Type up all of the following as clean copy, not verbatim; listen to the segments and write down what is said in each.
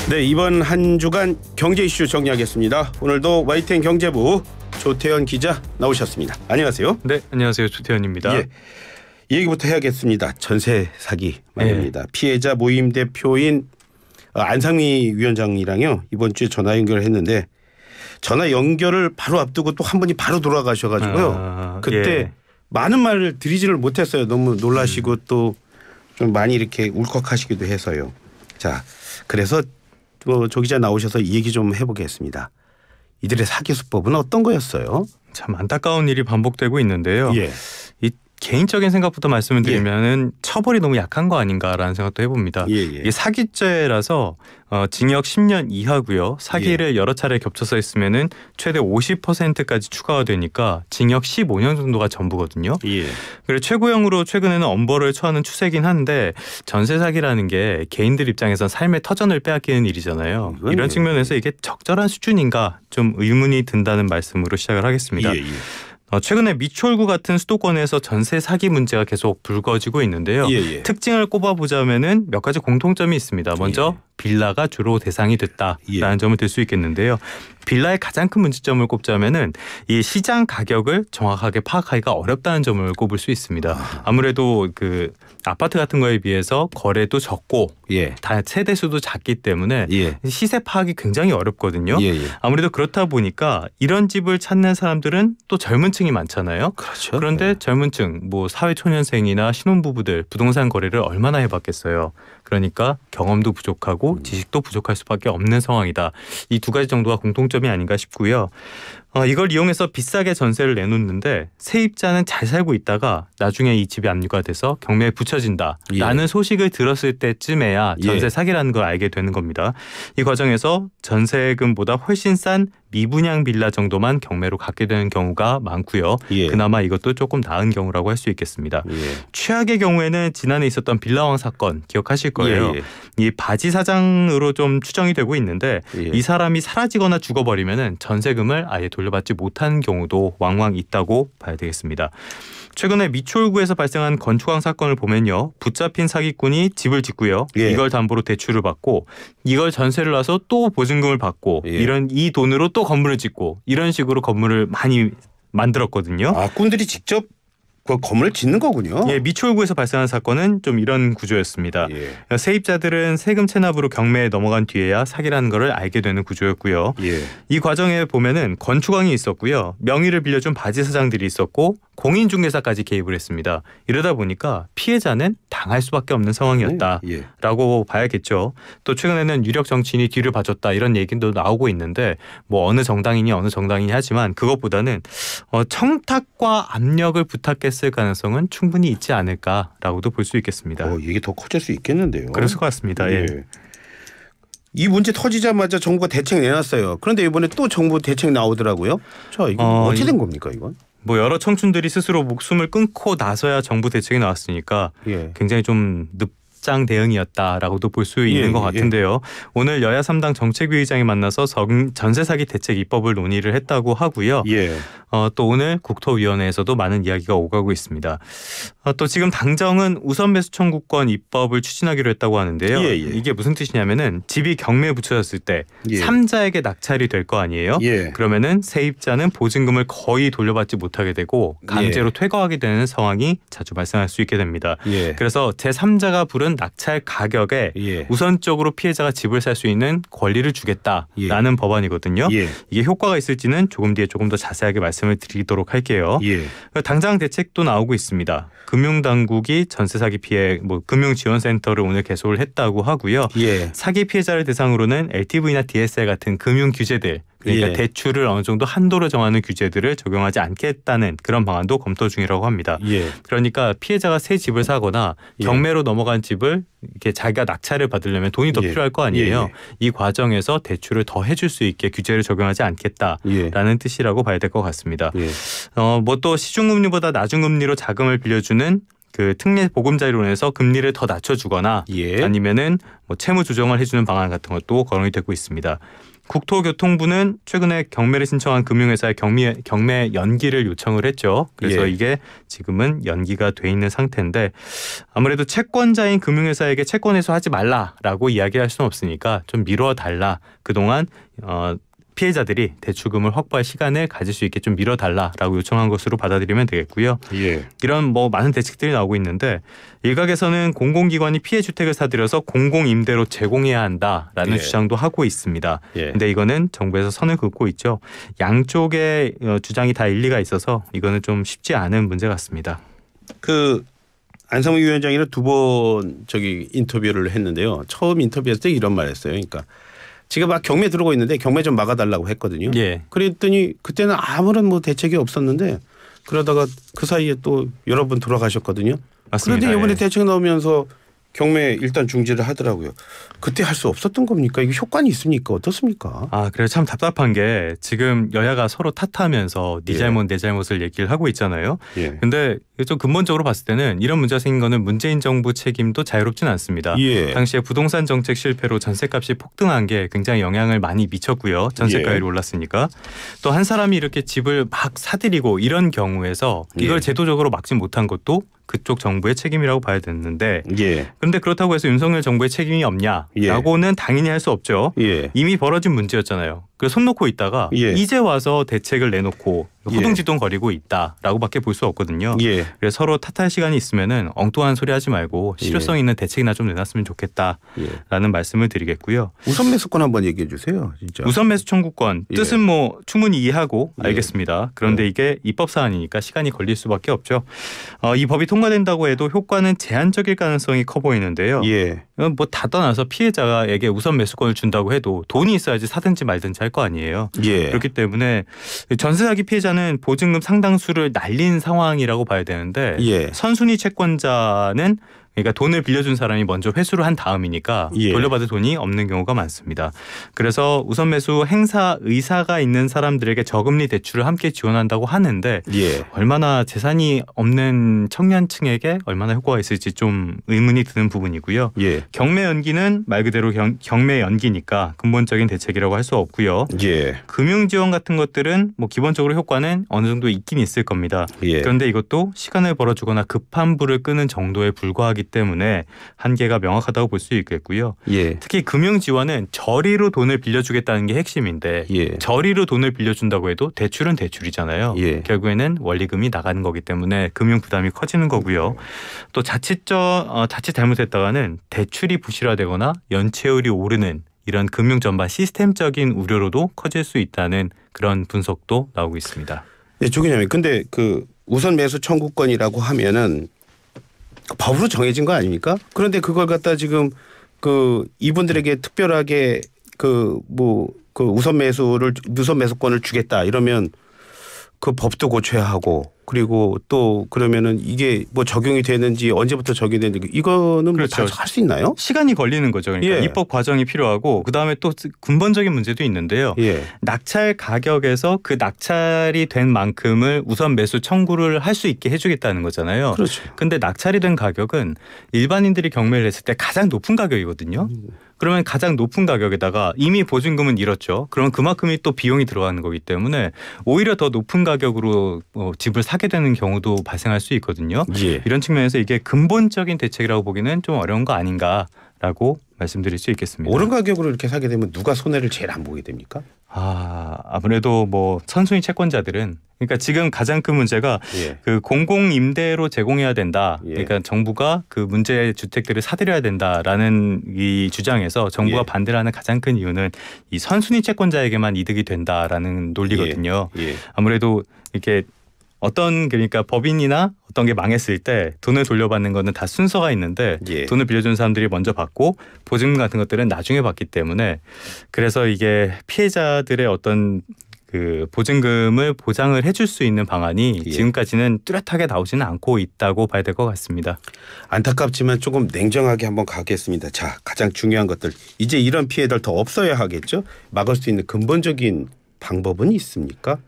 네, 이번 한 주간 경제 이슈 정리하겠습니다. 오늘도 YTN 경제부 조태현 기자 나오셨습니다. 안녕하세요. 네, 안녕하세요. 조태현입니다. 예, 이 얘기부터 해야겠습니다. 전세 사기 말입니다. 피해자 모임 대표인 안상미 위원장이랑요 이번 주에 전화 연결을 했는데 전화 연결을 바로 앞두고 또 한 분이 바로 돌아가셔가지고요. 그때 많은 말을 드리지를 못했어요. 너무 놀라시고 또 좀 많이 이렇게 울컥하시기도 해서요. 자, 그래서 조 기자 나오셔서 이 얘기 좀 해보겠습니다. 이들의 사기 수법은 어떤 거였어요? 참 안타까운 일이 반복되고 있는데요. 예. 이 개인적인 생각부터 말씀을 드리면은 처벌이 너무 약한 거 아닌가라는 생각도 해봅니다. 이게 사기죄라서 징역 10년 이하고요. 사기를 여러 차례 겹쳐서 했으면은 최대 50%까지 추가가 되니까 징역 15년 정도가 전부거든요. 그리고 최고형으로 최근에는 엄벌을 처하는 추세긴 한데 전세 사기라는 게 개인들 입장에선 삶의 터전을 빼앗기는 일이잖아요. 이런 측면에서 이게 적절한 수준인가 좀 의문이 든다는 말씀으로 시작을 하겠습니다. 최근에 미추홀구 같은 수도권에서 전세 사기 문제가 계속 불거지고 있는데요. 특징을 꼽아보자면은 몇 가지 공통점이 있습니다. 먼저 빌라가 주로 대상이 됐다라는 점을 들 수 있겠는데요. 빌라의 가장 큰 문제점을 꼽자면은 이 시장 가격을 정확하게 파악하기가 어렵다는 점을 꼽을 수 있습니다. 아무래도 그 아파트 같은 거에 비해서 거래도 적고 다 세대 수도 작기 때문에 시세 파악이 굉장히 어렵거든요. 아무래도 그렇다 보니까 이런 집을 찾는 사람들은 또 젊은 층이 많잖아요. 그런데 젊은 층, 뭐 사회초년생이나 신혼부부들 부동산 거래를 얼마나 해봤겠어요. 그러니까 경험도 부족하고 지식도 부족할 수밖에 없는 상황이다. 이 두 가지 정도가 공통점이 아닌가 싶고요. 이걸 이용해서 비싸게 전세를 내놓는데 세입자는 잘 살고 있다가 나중에 이 집이 압류가 돼서 경매에 붙여진다라는 소식을 들었을 때쯤에야 전세 사기라는 걸 알게 되는 겁니다. 이 과정에서 전세금보다 훨씬 싼 미분양 빌라 정도만 경매로 갖게 되는 경우가 많고요. 그나마 이것도 조금 나은 경우라고 할 수 있겠습니다. 최악의 경우에는 지난해 있었던 빌라왕 사건 기억하실 거예요. 이 바지 사장으로 좀 추정이 되고 있는데 이 사람이 사라지거나 죽어버리면은 전세금을 아예 돌려받지 못하는 경우도 왕왕 있다고 봐야 되겠습니다. 최근에 미추홀구에서 발생한 건축왕 사건을 보면요. 붙잡힌 사기꾼이 집을 짓고요. 이걸 담보로 대출을 받고 이걸 전세를 놔서 또 보증금을 받고 이 돈으로 또 건물을 짓고 이런 식으로 건물을 많이 만들었거든요. 꾼들이 직접 그 건물을 짓는 거군요. 미추홀구에서 발생한 사건은 좀 이런 구조였습니다. 세입자들은 세금 체납으로 경매에 넘어간 뒤에야 사기라는 것을 알게 되는 구조였고요. 이 과정에 보면은 건축왕이 있었고요. 명의를 빌려준 바지 사장들이 있었고 공인중개사까지 개입을 했습니다. 이러다 보니까 피해자는 당할 수밖에 없는 상황이었다라고 봐야겠죠. 또 최근에는 유력 정치인이 뒤를 봐줬다 이런 얘기도 나오고 있는데 뭐 어느 정당이니 하지만 그것보다는 청탁과 압력을 부탁했을 가능성은 충분히 있지 않을까라고도 볼 수 있겠습니다. 이게 더 커질 수 있겠는데요. 그랬을 것 같습니다. 이 문제 터지자마자 정부가 대책 내놨어요. 그런데 이번에 또 정부 대책 나오더라고요. 자, 이거 어떻게 된 겁니까 이건? 뭐 여러 청춘들이 스스로 목숨을 끊고 나서야 정부 대책이 나왔으니까 굉장히 좀 장 대응이었다라고도 볼 수 있는 것 같은데요. 오늘 여야 3당 정책위의장이 만나서 전세 사기 대책 입법을 논의를 했다고 하고요. 또 오늘 국토위원회에서도 많은 이야기가 오가고 있습니다. 또 지금 당정은 우선 매수 청구권 입법을 추진하기로 했다고 하는데요. 이게 무슨 뜻이냐면은 집이 경매에 붙여졌을 때 3자에게 낙찰이 될 거 아니에요. 그러면은 세입자는 보증금을 거의 돌려받지 못하게 되고 강제로 퇴거하게 되는 상황이 자주 발생할 수 있게 됩니다. 그래서 제3자가 부른 낙찰 가격에 우선적으로 피해자가 집을 살 수 있는 권리를 주겠다라는 법안이거든요. 이게 효과가 있을지는 조금 뒤에 조금 더 자세하게 말씀을 드리도록 할게요. 당장 대책도 나오고 있습니다. 금융당국이 전세 사기 피해 금융지원센터를 오늘 개소를 했다고 하고요. 사기 피해자를 대상으로는 LTV나 DSR 같은 금융 규제들 그러니까 대출을 어느 정도 한도로 정하는 규제들을 적용하지 않겠다는 그런 방안도 검토 중이라고 합니다. 그러니까 피해자가 새 집을 사거나 경매로 넘어간 집을 이렇게 자기가 낙찰을 받으려면 돈이 더 필요할 거 아니에요. 이 과정에서 대출을 더 해줄 수 있게 규제를 적용하지 않겠다라는 뜻이라고 봐야 될 것 같습니다. 뭐 또 시중금리보다 낮은 금리로 자금을 빌려주는 그 특례 보금자리론에서 금리를 더 낮춰주거나 아니면은 뭐 채무 조정을 해주는 방안 같은 것도 거론이 되고 있습니다. 국토교통부는 최근에 경매를 신청한 금융회사에 경매 연기를 요청을 했죠. 그래서 이게 지금은 연기가 돼 있는 상태인데 아무래도 채권자인 금융회사에게 채권 회수하지 말라라고 이야기할 수는 없으니까 좀 미뤄달라. 그동안 피해자들이 대출금을 확보할 시간을 가질 수 있게 좀 미뤄달라라고 요청한 것으로 받아들이면 되겠고요. 이런 뭐 많은 대책들이 나오고 있는데 일각에서는 공공기관이 피해 주택을 사들여서 공공임대로 제공해야 한다라는 주장도 하고 있습니다. 근데 이거는 정부에서 선을 긋고 있죠. 양쪽의 주장이 다 일리가 있어서 이거는 좀 쉽지 않은 문제 같습니다. 그 안성미 위원장이랑 두 번 인터뷰를 했는데요. 처음 인터뷰했을 때 이런 말했어요. 그러니까 지금 막 경매 들어오고 있는데 경매 좀 막아달라고 했거든요. 그랬더니 그때는 아무런 뭐 대책이 없었는데 그러다가 그 사이에 또 여러 분 돌아가셨거든요. 맞습니다. 그런데 이번에 대책 나오면서 경매 일단 중지를 하더라고요. 그때 할 수 없었던 겁니까? 이게 효과는 있습니까? 어떻습니까? 그래서 참 답답한 게 지금 여야가 서로 탓하면서 네 잘못 내 잘못을 얘기를 하고 있잖아요. 근데 좀 근본적으로 봤을 때는 이런 문제가 생긴 거는 문재인 정부 책임도 자유롭진 않습니다. 당시에 부동산 정책 실패로 전셋값이 폭등한 게 굉장히 영향을 많이 미쳤고요. 전셋가율이 올랐으니까. 또 한 사람이 이렇게 집을 막 사들이고 이런 경우에서 이걸 제도적으로 막지 못한 것도 그쪽 정부의 책임이라고 봐야 되는데 그런데 그렇다고 해서 윤석열 정부의 책임이 없냐라고는 당연히 할 수 없죠. 이미 벌어진 문제였잖아요. 그래서 손 놓고 있다가 이제 와서 대책을 내놓고 허둥지둥거리고 있다라고밖에 볼 수 없거든요. 그래서 서로 탓할 시간이 있으면은 엉뚱한 소리 하지 말고 실효성 있는 대책이나 좀 내놨으면 좋겠다라는 말씀을 드리겠고요. 우선 매수권 한번 얘기해 주세요. 진짜. 우선 매수 청구권 뜻은 뭐 충분히 이해하고 알겠습니다. 그런데 이게 입법 사안이니까 시간이 걸릴 수밖에 없죠. 이 법이 통과된다고 해도 효과는 제한적일 가능성이 커 보이는데요. 뭐 다 떠나서 피해자에게 우선 매수권을 준다고 해도 돈이 있어야지 사든지 말든지 할 거 아니에요. 그렇기 때문에 전세 사기 피해자는 보증금 상당수를 날린 상황이라고 봐야 되는데 선순위 채권자는 그러니까 돈을 빌려준 사람이 먼저 회수를 한 다음이니까 돌려받을 돈이 없는 경우가 많습니다. 그래서 우선 매수 행사 의사가 있는 사람들에게 저금리 대출을 함께 지원한다고 하는데 얼마나 재산이 없는 청년층에게 얼마나 효과가 있을지 좀 의문이 드는 부분이고요. 경매 연기는 말 그대로 경매 연기니까 근본적인 대책이라고 할 수 없고요. 금융 지원 같은 것들은 뭐 기본적으로 효과는 어느 정도 있긴 있을 겁니다. 그런데 이것도 시간을 벌어주거나 급한 불을 끄는 정도에 불과하기 때문에 한계가 명확하다고 볼 수 있겠고요. 특히 금융 지원은 저리로 돈을 빌려주겠다는 게 핵심인데 저리로 돈을 빌려준다고 해도 대출은 대출이잖아요. 결국에는 원리금이 나가는 거기 때문에 금융 부담이 커지는 거고요. 또 자칫 잘못했다가는 대출이 부실화되거나 연체율이 오르는 이런 금융 전반 시스템적인 우려로도 커질 수 있다는 그런 분석도 나오고 있습니다. 조 기자님, 근데 그 우선 매수 청구권이라고 하면은 법으로 정해진 거 아닙니까? 그런데 그걸 갖다 지금 그 이분들에게 특별하게 그 우선 매수권을 주겠다 이러면 그 법도 고쳐야 하고 그리고 또 그러면은 이게 뭐 적용이 되는지 언제부터 적용이 되는지 이거는 그렇죠. 뭐 할 수 있나요? 시간이 걸리는 거죠. 그러니까 입법 과정이 필요하고 그다음에 또 근본적인 문제도 있는데요. 낙찰 가격에서 그 낙찰이 된 만큼을 우선 매수 청구를 할 수 있게 해주겠다는 거잖아요. 그런데 낙찰이 된 가격은 일반인들이 경매를 했을 때 가장 높은 가격이거든요. 그러면 가장 높은 가격에다가 이미 보증금은 잃었죠. 그럼 그만큼이 또 비용이 들어가는 거기 때문에 오히려 더 높은 가격으로 집을 사게 되는 경우도 발생할 수 있거든요. 이런 측면에서 이게 근본적인 대책이라고 보기는 좀 어려운 거 아닌가라고 말씀드릴 수 있겠습니다. 오른 가격으로 이렇게 사게 되면 누가 손해를 제일 안 보게 됩니까? 아무래도 뭐 선순위 채권자들은 그러니까 지금 가장 큰 문제가 그 공공 임대로 제공해야 된다. 그러니까 정부가 그 문제의 주택들을 사들여야 된다라는 이 주장에서 정부가 반대를 하는 가장 큰 이유는 이 선순위 채권자에게만 이득이 된다라는 논리거든요. 아무래도 이렇게 그러니까 법인이나 어떤 게 망했을 때 돈을 돌려받는 거는 다 순서가 있는데 돈을 빌려준 사람들이 먼저 받고 보증금 같은 것들은 나중에 받기 때문에 그래서 이게 피해자들의 어떤 그 보증금을 보장을 해줄 수 있는 방안이 지금까지는 뚜렷하게 나오지는 않고 있다고 봐야 될 것 같습니다. 안타깝지만 조금 냉정하게 한번 가겠습니다. 자, 가장 중요한 것들 이제 이런 피해들 더 없어야 하겠죠. 막을 수 있는 근본적인 방법은 있습니까?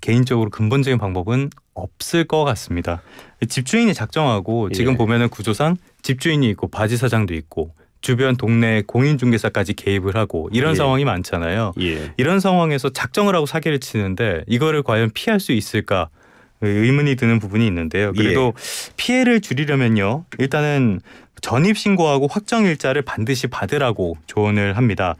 개인적으로 근본적인 방법은 없을 것 같습니다. 집주인이 작정하고 지금 보면은 구조상 집주인이 있고 바지 사장도 있고 주변 동네 공인중개사까지 개입을 하고 이런 예. 상황이 많잖아요. 예. 이런 상황에서 작정을 하고 사기를 치는데 이거를 과연 피할 수 있을까 의문이 드는 부분이 있는데요. 그래도 피해를 줄이려면요. 일단은 전입신고하고 확정일자를 반드시 받으라고 조언을 합니다.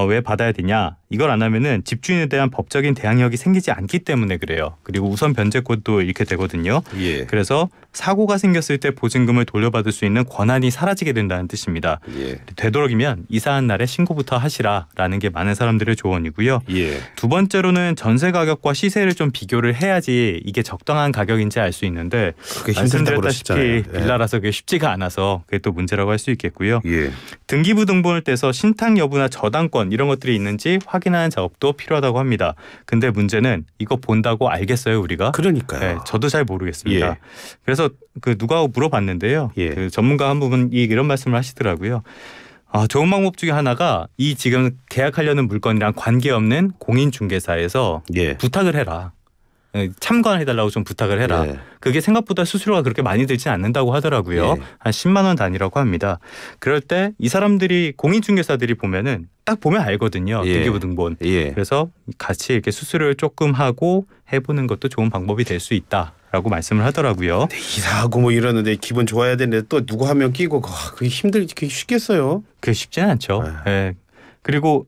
왜 받아야 되냐? 이걸 안 하면은 집주인에 대한 법적인 대항력이 생기지 않기 때문에 그래요. 그리고 우선 변제권도 잃게 되거든요. 예. 그래서 사고가 생겼을 때 보증금을 돌려받을 수 있는 권한이 사라지게 된다는 뜻입니다. 예. 되도록이면 이사한 날에 신고부터 하시라라는 게 많은 사람들의 조언이고요. 예. 두 번째로는 전세 가격과 시세를 좀 비교를 해야지 이게 적당한 가격인지 알 수 있는데 말씀드렸다시피 빌라라서 그게 쉽지가 않아서 그게 또 문제라고 할 수 있겠고요. 예. 등기부 등본을 떼서 신탁 여부나 저당권 이런 것들이 있는지 확인하는 작업도 필요하다고 합니다. 근데 문제는 이거 본다고 알겠어요 우리가? 그러니까요. 네, 저도 잘 모르겠습니다. 예. 그래서 그 누가 물어봤는데요. 예. 그 전문가 한 분이 이런 말씀을 하시더라고요. 좋은 방법 중에 하나가 이 지금 계약하려는 물건이랑 관계없는 공인중개사에서 예. 부탁을 해라. 참관해달라고 좀 부탁을 해라. 예. 그게 생각보다 수수료가 그렇게 많이 들지 않는다고 하더라고요. 예. 한 10만 원 단위라고 합니다. 그럴 때 이 사람들이 공인중개사들이 보면은 딱 보면 알거든요. 예. 등기부 등본. 예. 그래서 같이 이렇게 수수료를 조금 하고 해보는 것도 좋은 방법이 될 수 있다라고 말씀을 하더라고요. 이사하고 뭐 이러는데 기분 좋아야 되는데 또 누구 한 명 끼고 그게 그게 쉽겠어요? 그게 쉽지는 않죠. 예. 그리고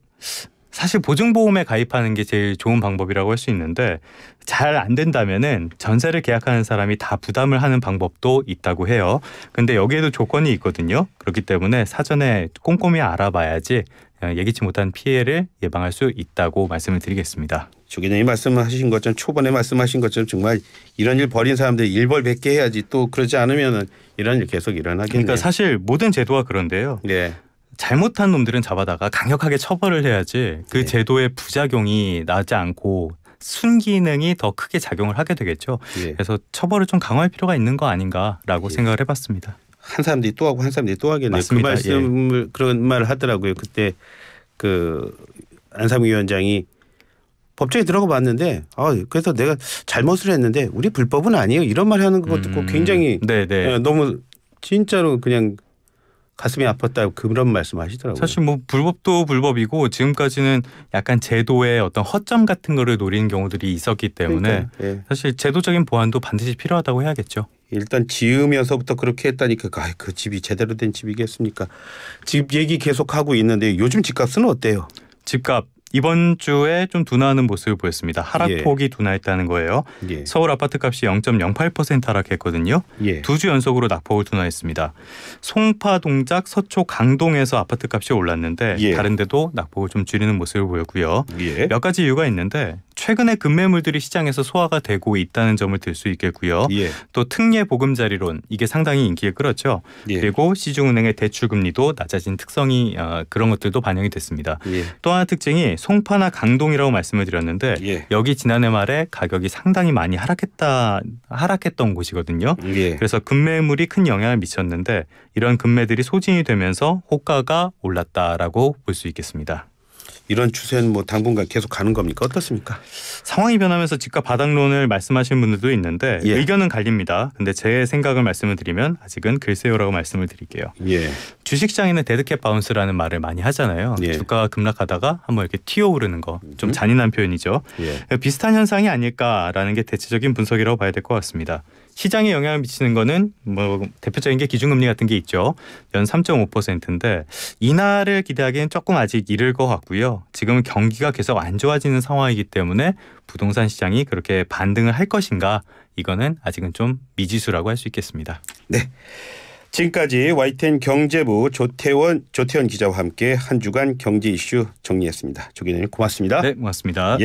사실 보증보험에 가입하는 게 제일 좋은 방법이라고 할 수 있는데 잘 안 된다면은 전세를 계약하는 사람이 다 부담을 하는 방법도 있다고 해요. 근데 여기에도 조건이 있거든요. 그렇기 때문에 사전에 꼼꼼히 알아봐야지 예기치 못한 피해를 예방할 수 있다고 말씀을 드리겠습니다. 조 기자님 말씀하신 것처럼 초반에 말씀하신 것처럼 정말 이런 일 벌인 사람들이 일벌백계 해야지 또 그러지 않으면은 이런 일 계속 일어나겠네요. 그러니까 사실 모든 제도가 그런데요. 네. 잘못한 놈들은 잡아다가 강력하게 처벌을 해야지 그 제도의 부작용이 나지 않고 순기능이 더 크게 작용을 하게 되겠죠. 그래서 처벌을 좀 강화할 필요가 있는 거 아닌가라고 생각을 해봤습니다. 한 사람들이 또 하고 한 사람들이 또 하겠네요. 맞습니다. 그 말씀을 그런 말을 하더라고요. 그때 그 안상미 위원장이 법정에 들어가 봤는데 그래서 내가 잘못을 했는데 우리 불법은 아니에요. 이런 말 하는 것 듣고 굉장히 너무 진짜로 그냥 가슴이 아팠다 그런 말씀하시더라고요. 사실 뭐 불법도 불법이고 지금까지는 약간 제도의 어떤 허점 같은 거를 노리는 경우들이 있었기 때문에 사실 제도적인 보완도 반드시 필요하다고 해야겠죠. 일단 지으면서부터 그렇게 했다니까 그 집이 제대로 된 집이겠습니까? 집 얘기 계속 하고 있는데 요즘 집값은 어때요? 집값 이번 주에 좀 둔화하는 모습을 보였습니다. 하락폭이 둔화했다는 거예요. 서울 아파트값이 0.08% 하락했거든요. 2주 연속으로 낙폭을 둔화했습니다. 송파, 동작, 서초, 강동에서 아파트값이 올랐는데 다른 데도 낙폭을 좀 줄이는 모습을 보였고요. 몇 가지 이유가 있는데 최근에 급매물들이 시장에서 소화가 되고 있다는 점을 들 수 있겠고요. 또 특례 보금자리론 이게 상당히 인기를 끌었죠. 그리고 시중은행의 대출금리도 낮아진 특성이 그런 것들도 반영이 됐습니다. 또 하나 특징이 송파나 강동이라고 말씀을 드렸는데 여기 지난해 말에 가격이 상당히 많이 하락했던 곳이거든요. 그래서 급매물이 큰 영향을 미쳤는데 이런 급매들이 소진이 되면서 호가가 올랐다라고 볼 수 있겠습니다. 이런 추세는 뭐 당분간 계속 가는 겁니까? 어떻습니까? 상황이 변하면서 집값 바닥론을 말씀하시는 분들도 있는데 의견은 갈립니다. 근데 제 생각을 말씀을 드리면 아직은 글쎄요라고 말씀을 드릴게요. 주식시장에는 데드캣 바운스라는 말을 많이 하잖아요. 주가가 급락하다가 한번 이렇게 튀어오르는 거. 좀 잔인한 표현이죠. 비슷한 현상이 아닐까라는 게 대체적인 분석이라고 봐야 될 것 같습니다. 시장에 영향을 미치는 거는 뭐 대표적인 게 기준금리 같은 게 있죠. 연 3.5%인데 인하를 기대하기엔 조금 아직 이를 것 같고요. 지금은 경기가 계속 안 좋아지는 상황이기 때문에 부동산 시장이 그렇게 반등을 할 것인가 이거는 아직은 좀 미지수라고 할 수 있겠습니다. 네. 지금까지 YTN 경제부 조태원 기자와 함께 한 주간 경제 이슈 정리했습니다. 조 기자님 고맙습니다. 네, 고맙습니다.